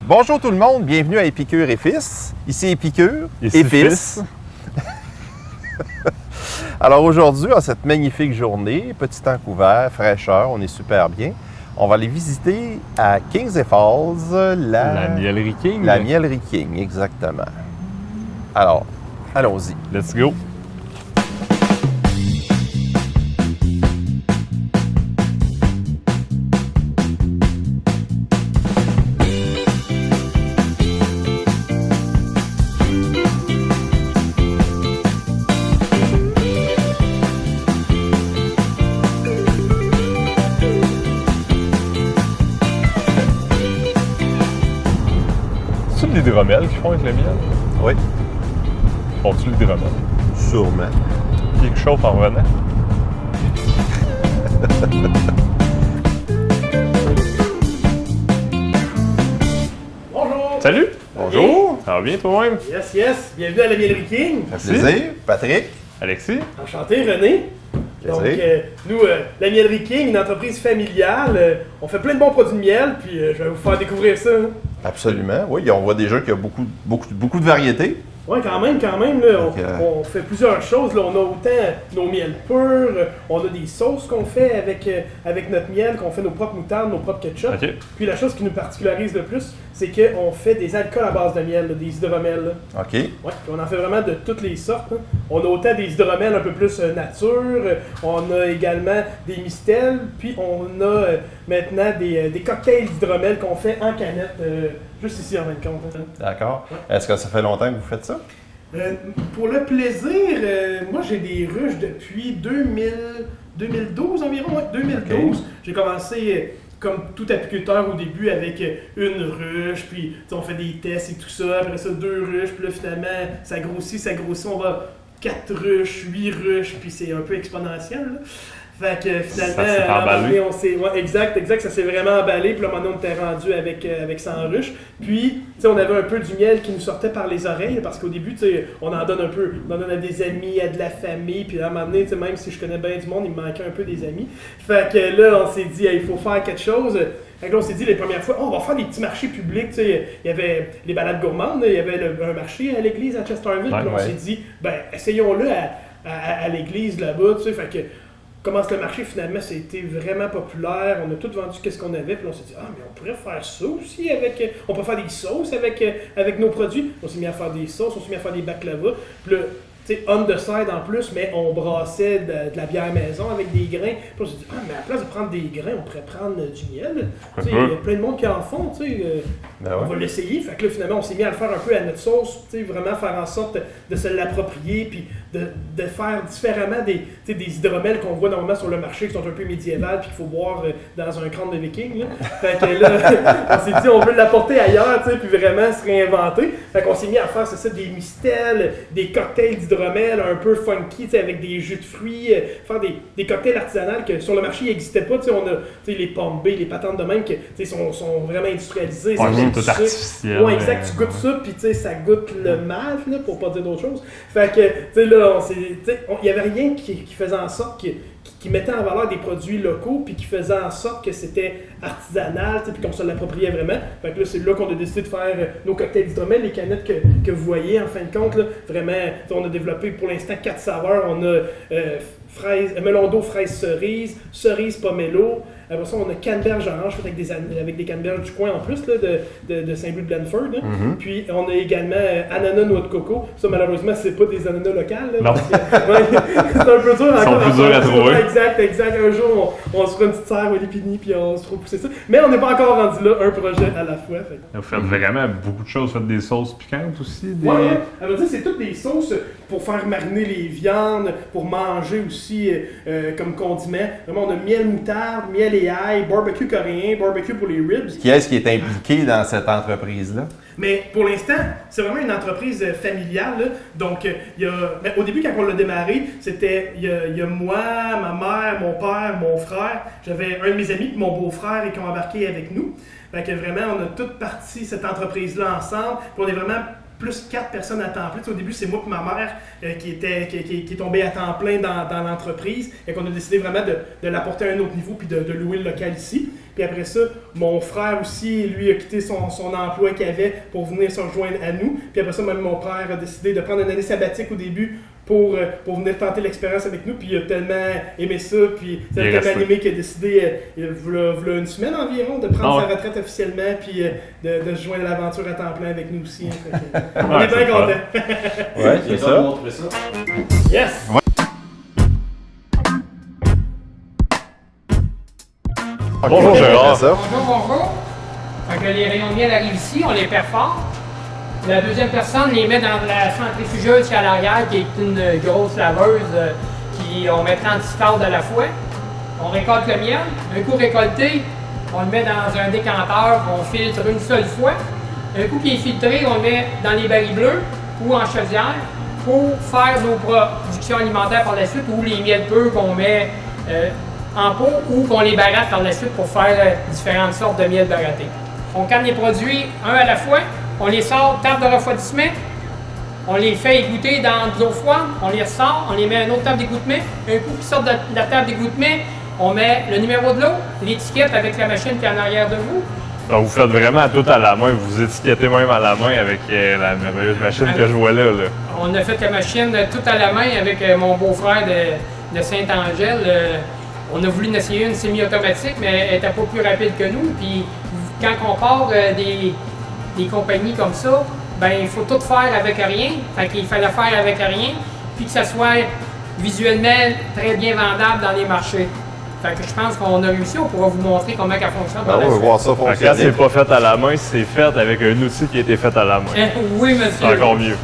Bonjour tout le monde, bienvenue à Épicure et Fils. Ici Épicure et Fils. Alors aujourd'hui, à cette magnifique journée, petit temps couvert, fraîcheur, on est super bien. On va aller visiter à Kings Falls la Mielerie King. La Mielerie King, exactement. Alors, allons-y. Let's go. C'est-tu de l'hydromel qu'ils font avec le miel? Oui, Font-tu l'hydromel? sûrement. Qui chauffe en revenant? Bonjour! Salut! Bonjour, Ça va bien toi-même? Yes, yes! Bienvenue à la Mielerie King! ça fait plaisir. Patrick, Alexis? Enchanté, René! plaisir. Donc, nous, la Mielerie King, une entreprise familiale, on fait plein de bons produits de miel, puis je vais vous faire découvrir ça. Hein. Absolument, oui, on voit déjà qu'il y a beaucoup de variétés. Ouais, quand même, là, Donc, on fait plusieurs choses. Là. On a autant nos miels purs, on a des sauces qu'on fait avec notre miel, qu'on fait nos propres moutardes, nos propres ketchup. OK. Puis la chose qui nous particularise le plus, c'est qu'on fait des alcools à base de miel, là, des hydromels. Là. OK. Ouais, puis on en fait vraiment de toutes les sortes. Hein. On a autant des hydromels un peu plus nature, on a également des mistels, puis on a maintenant des cocktails d'hydromel qu'on fait en canette, juste ici en fin de compte. Hein. D'accord. Est-ce que ça fait longtemps que vous faites ça? Pour le plaisir, moi j'ai des ruches depuis 2012 environ, ouais, 2012. Ok. J'ai commencé comme tout apiculteur au début avec une ruche, puis on fait des tests et tout ça, après ça 2 ruches, puis là finalement ça grossit, on va 4 ruches, 8 ruches, puis c'est un peu exponentiel. Là. Fait que finalement, Ça s'est à un moment emballé. donné, on s'est. Ouais, exact, ça s'est vraiment emballé, puis là maintenant on était rendu avec 100 ruches. Puis, tu sais, on avait un peu du miel qui nous sortait par les oreilles, parce qu'au début, tu sais, on en donne un peu, on en donne à des amis, à de la famille, puis à un moment donné, tu sais, même si je connais bien du monde, il me manquait un peu des amis. Fait que là, on s'est dit, il faut faire quelque chose. Fait que là, on s'est dit les premières fois, on va faire des petits marchés publics, tu sais, il y avait les balades gourmandes, il y avait un marché à l'église à Chesterville, Ouais, puis là, on ouais. s'est dit, ben, essayons-le à l'église là-bas, tu sais, fait que commence le marché, finalement, ça a été vraiment populaire. On a tout vendu qu'est-ce qu'on avait. Puis on s'est dit, mais on pourrait faire ça aussi avec. On peut faire des sauces avec nos produits. On s'est mis à faire des sauces, on s'est mis à faire des baklava. Puis là, tu sais, on the side en plus, mais on brassait de la bière maison avec des grains. Puis on s'est dit, mais à la place de prendre des grains, on pourrait prendre du miel. Tu sais, il y a plein de monde qui en font, tu sais. Ben On ouais. va l'essayer. Fait que là, finalement, on s'est mis à le faire un peu à notre sauce, tu sais, vraiment faire en sorte de se l'approprier, puis de faire différemment des hydromels qu'on voit normalement sur le marché, qui sont un peu médiévales, puis qu'il faut boire dans un crâne de viking. Là. Fait que là, on s'est dit, on veut l'apporter ailleurs, tu sais, puis vraiment se réinventer. Fait qu'on s'est mis à faire, c'est ça, des mistels, des cocktails d'hydromel un peu funky, tu sais, avec des jus de fruits, faire des cocktails artisanaux que sur le marché, ils n'existaient pas. Tu sais, on a tu sais, les pommes B, les patentes de même, qui sont vraiment industrialisées. Ouais, c'est tout du sucre. artificiel. Ouais, exact, tu goûtes ça, puis tu sais, ça goûte le malt, là, pour pas dire d'autre chose. Fait que, tu sais, là, il n'y avait rien qui faisait en sorte qui mettait en valeur des produits locaux, puis qui faisait en sorte que c'était artisanal, puis qu'on se l'appropriait vraiment. Fait que là, c'est là qu'on a décidé de faire nos cocktails d'hydromel, les canettes que vous voyez, en fin de compte, là, vraiment, on a développé pour l'instant 4 saveurs. On a melon d'eau, fraise cerise pomelo. Après ça, on a canneberge orange fait avec des canneberges du coin en plus là, de Saint-Louis de Blanford. Là. Puis on a également ananas noix de coco. Ça, malheureusement, c'est pas des ananas locales. Là, Non. c'est un peu dur Ils sont plus durs à trouver. Exact. Un jour, on se fera une petite serre au Lipini puis on se fera pousser ça. Mais on n'est pas encore rendu là, un projet à la fois. Fait. Vous faites vraiment beaucoup de choses. Vous faites des sauces piquantes aussi? Ouais. À vrai dire, c'est toutes des sauces pour faire mariner les viandes, pour manger aussi comme condiment. Vraiment, on a miel moutarde, miel et ail, barbecue coréen, barbecue pour les ribs. Qui est-ce qui est impliqué dans cette entreprise-là? Mais pour l'instant, c'est vraiment une entreprise familiale. Là. Donc, au début, quand on l'a démarré, c'était il y a moi, ma mère, mon père, mon frère. J'avais un de mes amis, mon beau-frère, et qui ont embarqué avec nous. Fait que vraiment, on a toutes parti cette entreprise-là ensemble. Puis on est vraiment plus 4 personnes à temps plein. Tu sais, au début, c'est moi et ma mère qui est tombée à temps plein dans l'entreprise. Et qu'on a décidé vraiment de l'apporter à un autre niveau puis de louer le local ici. Puis après ça, mon frère aussi, lui, a quitté son emploi qu'il avait pour venir se rejoindre à nous. Puis après ça, même mon père a décidé de prendre une année sabbatique au début pour venir tenter l'expérience avec nous. Puis il a tellement aimé ça, puis il a tellement aimé qu'il a décidé, il y a une semaine environ, de prendre sa retraite officiellement, puis de se joindre à l'aventure à temps plein avec nous aussi. Hein. On est bien contents. Ouais, c'est ça. Yes! Bonjour Gérard. Bonjour. Fait que les rayons de miel arrivent ici, on les perfore. La deuxième personne les met dans la centrifugeuse qui est à l'arrière, qui est une grosse laveuse, on met 36 tasses à la fois. On récolte le miel. Un coup récolté, on le met dans un décanteur, on filtre une seule fois. Un coup qui est filtré, on le met dans les barils bleus ou en chaudière pour faire nos productions alimentaires par la suite, ou les miels purs qu'on met en pot, ou qu'on les baratte par la suite pour faire différentes sortes de miel baratté. On canne les produits un à la fois, on les sort table de refroidissement, on les fait égoutter dans de l'eau froide, on les ressort, on les met à une autre table d'égouttement. Un coup qu'ils sortent de la table d'égouttement, on met le numéro de l'eau, l'étiquette avec la machine qui est en arrière de vous. Donc vous faites vraiment tout à la main, vous étiquettez même à la main avec la merveilleuse machine que je vois là. On a fait la machine tout à la main avec mon beau-frère de Saint-Angèle. On a voulu en essayer une semi-automatique, mais elle n'était pas plus rapide que nous. Puis quand on part des compagnies comme ça, ben il faut tout faire avec rien. Fait qu'il fallait faire avec rien, puis que ça soit visuellement très bien vendable dans les marchés. Fait que je pense qu'on a réussi, on pourra vous montrer comment elle fonctionne. On va voir ça Quand c'est pas fait à la main, c'est fait avec un outil qui a été fait à la main. Oui, monsieur. C'est encore mieux.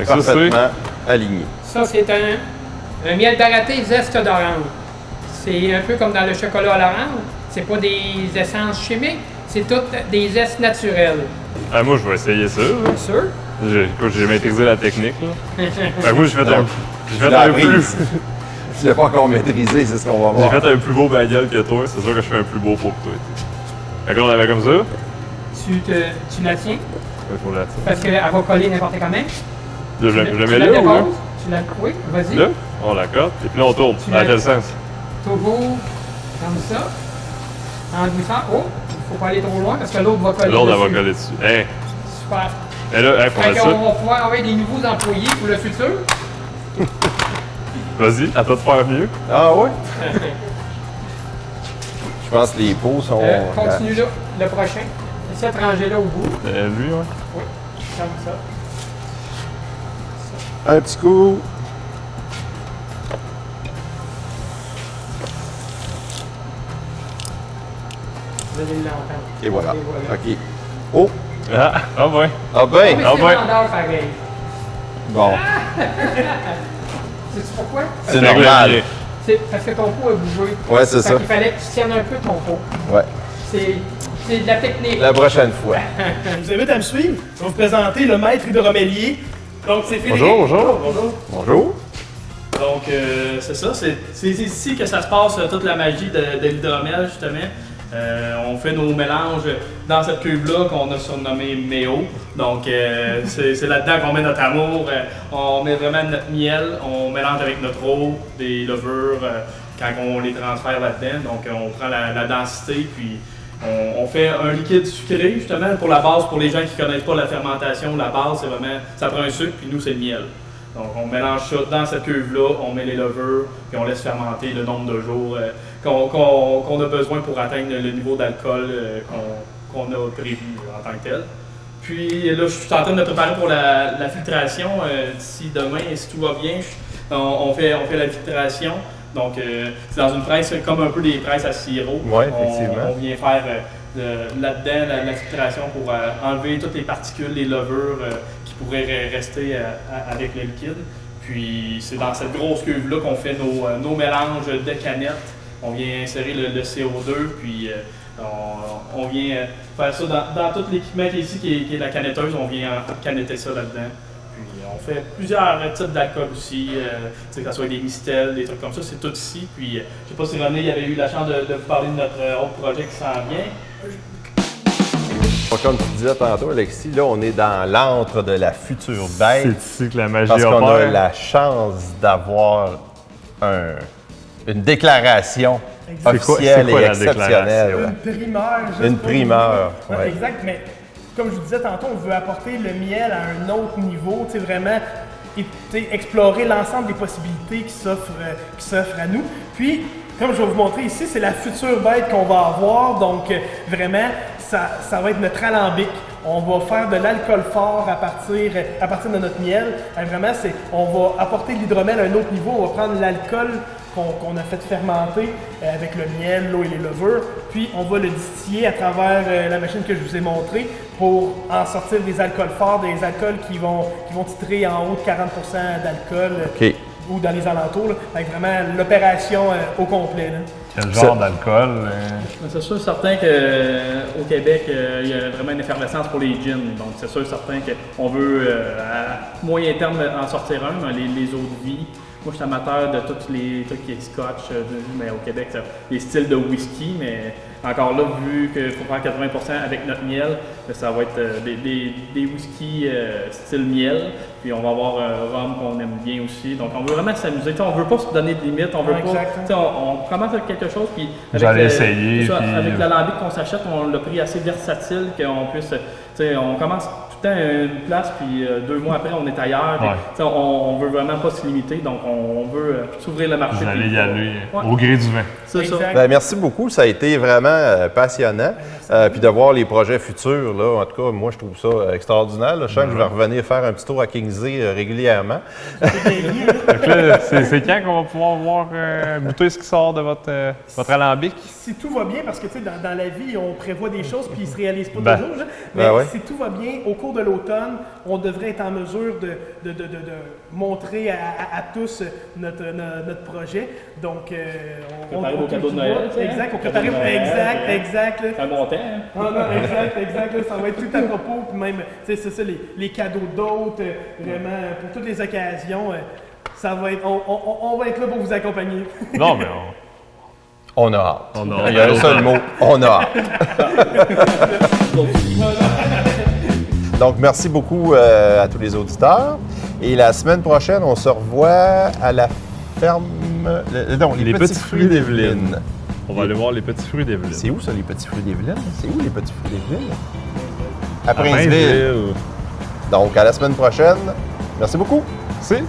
Parfaitement aligné. Ça, c'est un miel baratté zeste d'orange. C'est un peu comme dans le chocolat à l'orange. C'est pas des essences chimiques, c'est toutes des zestes naturels. Ah, moi, je vais essayer ça. Bien sûr. Écoute, j'ai maîtrisé la technique. Là. Moi, j'ai fait un plus. Tu l'as pas encore maîtrisé, c'est ce qu'on va voir. J'ai fait un plus beau baguette que toi, c'est sûr que je fais un plus beau pot que toi. Fait que là, on avait comme ça. Tu la tiens, Il faut la tirer. parce qu'elle va coller n'importe comment. Je le Tu mets la là ou là? déposes, oui, vas-y. Là? On l'accorde. Et puis là, on tourne. Tu Dans la- quel sens? Toujours comme ça. En douceur. Oh, il faut pas aller trop loin parce que l'autre va coller L'autre, elle dessus. va coller dessus. Hey! Super. Et là, hey, faut Fait mettre qu'on ça. va pouvoir avoir des nouveaux employés pour le futur. Vas-y, à toi de faire mieux. Ah ouais? Je pense que les pots sont... Continue là, le prochain. Cette rangée-là au bout. Lui, ouais. Oui, comme ça. Un petit coup. Vous allez l'entendre. Et voilà. OK. Oh! Ah ouais. Ah ben! Mais Ah c'est ouais. vendeur pareil. Bon. Sais-tu pourquoi? C'est normal. C'est parce que ton pot a bougé. Ouais, c'est ça. Il fallait que tu tiennes un peu ton pot. Ouais. C'est de la technique. La prochaine fois. Je vous invite à me suivre. Je vais vous présenter le maître hydromélier. Donc, c'est Frédéric. Bonjour. Bonjour. Donc, c'est ça. C'est ici que ça se passe, toute la magie de l'hydromel, justement. On fait nos mélanges dans cette cuve-là qu'on a surnommée Méo. Donc, c'est là-dedans qu'on met notre amour. On met vraiment notre miel. On mélange avec notre eau, des levures, quand on les transfère là-dedans. Donc, on prend la densité, puis on fait un liquide sucré, justement, pour la base. Pour les gens qui ne connaissent pas la fermentation, la base, c'est vraiment, ça prend un sucre, puis nous, c'est le miel. Donc, on mélange ça dans cette cuve-là, on met les levures, puis on laisse fermenter le nombre de jours qu'on a besoin pour atteindre le niveau d'alcool qu'on a prévu en tant que tel. Puis là, je suis en train de me préparer pour la filtration. D'ici demain, et si tout va bien, on fait la filtration. Donc, c'est dans une presse comme un peu des presses à sirop. Ouais, effectivement. On vient faire là-dedans la filtration pour enlever toutes les particules, les levures qui pourraient rester avec le liquide. Puis c'est dans cette grosse cuve-là qu'on fait nos mélanges de canettes. On vient insérer le CO2, puis on vient faire ça dans tout l'équipement qui est ici, qui est la canetteuse. On vient canetter ça là-dedans. Puis on fait plusieurs types d'alcool aussi, que ce soit des mistels, des trucs comme ça, c'est tout ici. Puis je sais pas si René avait eu la chance de vous parler de notre autre projet qui s'en vient. Donc, comme tu disais tantôt, Alexis, là, on est dans l'antre de la future bête. C'est ici que la magie Parce qu'on a opère. la chance d'avoir une déclaration Exact. officielle C'est quoi et la exceptionnelle. Une primeur. juste Une pour primeur, nous. ouais. Exact, mais comme je vous disais tantôt, on veut apporter le miel à un autre niveau, tu sais, vraiment explorer l'ensemble des possibilités qui s'offrent à nous. Puis, comme je vais vous montrer ici, c'est la future bête qu'on va avoir, donc vraiment, ça va être notre alambic. On va faire de l'alcool fort à partir de notre miel. Vraiment, on va apporter l'hydromel à un autre niveau. On va prendre l'alcool qu'on a fait fermenter avec le miel, l'eau et les levures. Puis, on va le distiller à travers la machine que je vous ai montrée pour en sortir des alcools forts, des alcools qui vont titrer en haut de 40 % d'alcool. OK. Ou dans les alentours. Là. Avec vraiment l'opération au complet. Là. Quel genre d'alcool? C'est sûr certain qu'au Québec, il y a vraiment une effervescence pour les gins. Donc, c'est sûr certain qu'on veut, à moyen terme, en sortir un, les eaux de vie. Moi, je suis amateur de tout qui est scotch, mais au Québec, les styles de whisky, mais encore là, vu qu'il faut faire 80% avec notre miel, ça va être des whisky style miel, puis on va avoir un rhum qu'on aime bien aussi. Donc, on veut vraiment s'amuser. On ne veut pas se donner de limites, on veut pas. On commence avec quelque chose, puis J'allais essayer. Avec l'alambic qu'on s'achète, on l'a pris assez versatile qu'on puisse. On commence tout le temps à une place, puis 2 mois après, on est ailleurs. Ouais. On veut vraiment pas se limiter, donc on veut s'ouvrir le marché. Vous allez y aller au gré du vin. C'est ça. Ben, merci beaucoup. Ça a été vraiment passionnant. Puis de voir les projets futurs, là, en tout cas, moi, je trouve ça extraordinaire. Là. Je sens que je vais revenir faire un petit tour à Kingsley régulièrement. C'est quand qu'on va pouvoir voir goûter ce qui sort de votre alambic? Si tout va bien, parce que dans la vie, on prévoit des choses puis ils ne se réalisent pas toujours. Là. Mais si tout va bien, au cours de l'automne, on devrait être en mesure de montrer à tous notre projet. Donc, on préparer vos cadeaux de Noël. Exact, on prépare. Exact. C'est un bon temps. Hein? Exact. Là, ça va être tout à propos. Puis même, c'est ça, les cadeaux d'hôtes, vraiment, pour toutes les occasions. Ça va être, on va être là pour vous accompagner. Non, mais on a hâte. Il y a un seul mot, on a hâte. Donc, merci beaucoup à tous les auditeurs. Et la semaine prochaine, on se revoit à la ferme... les petits fruits d'Evelyne. On va aller voir les petits fruits d'Evelyne. C'est où ça, les petits fruits d'Evelyne? C'est où les petits fruits d'Evelyne? À Princeville. Donc, à la semaine prochaine. Merci beaucoup. Merci.